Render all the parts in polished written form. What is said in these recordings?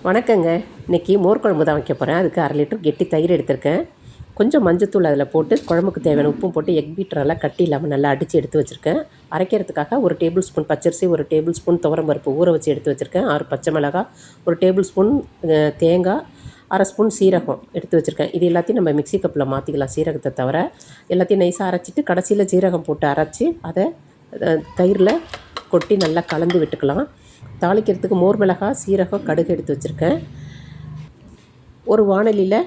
வணக்கங்க. இன்றைக்கி மோர் குழம்பு தான் வைக்க போகிறேன். அதுக்கு 1/2 லிட்டர் கெட்டி தயிர் எடுத்திருக்கேன். கொஞ்சம் மஞ்சத்தூள் அதில் போட்டு குழம்புக்கு தேவையான உப்பும் போட்டு எக் பீட்டரெல்லாம் கட்டி இல்லாமல் நல்லா அடித்து எடுத்து வச்சுருக்கேன். அரைக்கிறதுக்காக 1 டேபிள் ஸ்பூன் பச்சரிசி, 1 டேபிள் ஸ்பூன் துவரம்பருப்பு ஊற வச்சு எடுத்து வச்சுருக்கேன். 6 பச்சை மிளகாய், 1 டேபிள் ஸ்பூன் தேங்காய், 1/2 ஸ்பூன் சீரகம் எடுத்து வச்சுருக்கேன். இது எல்லாத்தையும் நம்ம மிக்ஸி கப்பில் மாற்றிக்கலாம். சீரகத்தை தவிர எல்லாத்தையும் நைஸாக அரைச்சிட்டு கடைசியில் சீரகம் போட்டு அரைச்சி அதை தயிரில் கொட்டி நல்லா கலந்து விட்டுக்கலாம். தாளிக்கிறதுக்கு மோர் மிளகாய், சீரகம், கடுகு எடுத்து வச்சுருக்கேன். ஒரு வாணலியில்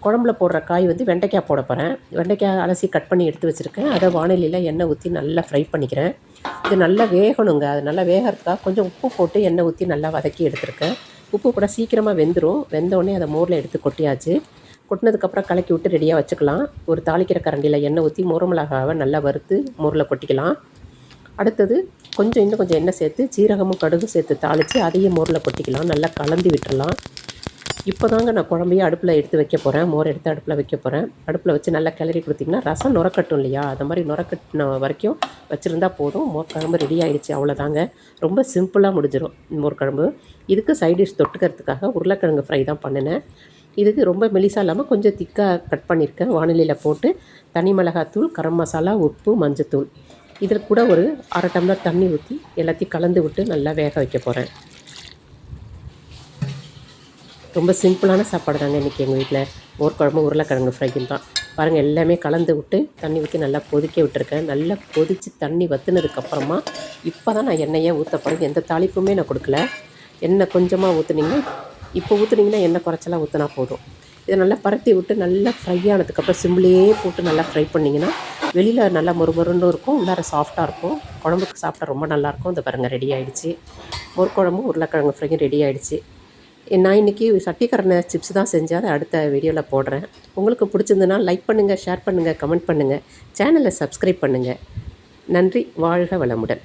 குழம்புல போடுற காய் வெண்டைக்காய் போட போகிறேன். வெண்டைக்காய் அலசி கட் பண்ணி எடுத்து வச்சுருக்கேன். அதை வாணலியில் எண்ணெய் ஊற்றி நல்லா ஃப்ரை பண்ணிக்கிறேன். இது நல்லா வேகணுங்க. அது நல்லா வேகிறதுக்காக கொஞ்சம் உப்பு போட்டு எண்ணெய் ஊற்றி நல்லா வதக்கி எடுத்துருக்கேன். உப்பு கூட சீக்கிரமாக வெந்துடும். வெந்தோடனே அதை மோரில் எடுத்து கொட்டியாச்சு. கொட்டினதுக்கப்புறம் கலக்கி விட்டு ரெடியாக வச்சுக்கலாம். ஒரு தாளிக்கிற கரண்டியில் எண்ணெய் ஊற்றி மோர் மிளகாவை நல்லா வறுத்து மோரில் கொட்டிக்கலாம். அடுத்தது இன்னும் கொஞ்சம் எண்ணெய் சேர்த்து சீரகமும் கடுகும் சேர்த்து தாளித்து அதையும் மோரில் கொட்டிக்கலாம். நல்லா கலந்து விட்டுடலாம். இப்போ தாங்க நான் குழம்பையும் அடுப்பில் எடுத்து வைக்க போகிறேன். மோர் எடுத்து அடுப்பில் வைக்க போகிறேன். அடுப்பில் வச்சு நல்லா கிளறி கொடுத்திங்கன்னா ரசம் நுரக்கட்டும் இல்லையா, அது மாதிரி நுரக்கட்டின வரைக்கும் வச்சுருந்தா போதும். மோர் குழம்பு ரெடி ஆகிடுச்சு. அவ்வளோதாங்க. ரொம்ப சிம்பிளாக முடிஞ்சிடும் மோர் குழம்பு. இதுக்கு சைட் டிஷ் தொட்டுக்கிறதுக்காக உருளைக்கிழங்கு ஃப்ரை தான் பண்ணினேன். இதுக்கு ரொம்ப மெலிசாக இல்லாமல் கொஞ்சம் திக்காக கட் பண்ணியிருக்கேன். வானிலையில் போட்டு தனி மிளகாத்தூள், கரம் மசாலா, உப்பு, மஞ்சத்தூள், இதில் கூட ஒரு 1/2 டம்ளர் தண்ணி ஊற்றி எல்லாத்தையும் கலந்து விட்டு நல்லா வேக வைக்க போகிறேன். ரொம்ப சிம்பிளான சாப்பாடு தாங்க இன்றைக்கி எங்கள் வீட்டில். மோர் குழம்பு உருளைக்கிழங்கு ஃப்ரையும் தான். பாருங்கள், எல்லாமே கலந்து விட்டு தண்ணி ஊற்றி நல்லா கொதிக்க விட்டுருக்கேன். நல்லா கொதித்து தண்ணி வற்றினதுக்கப்புறமா இப்போ தான் நான் எண்ணெயே ஊற்ற போகிறேன். எந்த தாளிப்புமே நான் கொடுக்கல. எண்ணெய் கொஞ்சமாக ஊற்றுனீங்கன்னா, இப்போ ஊற்றுனீங்கன்னா எண்ணெய் குறைச்சலாம் ஊற்றினா போதும். இதை நல்லா பரட்டி விட்டு நல்லா ஃப்ரை ஆனதுக்கப்புறம் சிம்லேயே போட்டு நல்லா ஃப்ரை பண்ணிங்கன்னா வெளியில் நல்லா மொறுமொருன்னு இருக்கும், உள்ளார சாஃப்டாக இருக்கும். குழம்புக்கு சாப்பிட்டா ரொம்ப நல்லாயிருக்கும். இந்த பாருங்கள், ரெடி ஆகிடுச்சு. மோர் குழம்பும் உருளைக்கிழங்கு ஃப்ரையும் ரெடி ஆகிடுச்சு. நான் இன்றைக்கி சட்டிக்கரணை சிப்ஸ் தான் செஞ்சேன். அதை அடுத்த வீடியோவில் போடுறேன். உங்களுக்கு பிடிச்சிருந்துன்னா லைக் பண்ணுங்கள், ஷேர் பண்ணுங்கள், கமெண்ட் பண்ணுங்கள், சேனலை சப்ஸ்கிரைப் பண்ணுங்கள். நன்றி. வாழ்க வளமுடன்.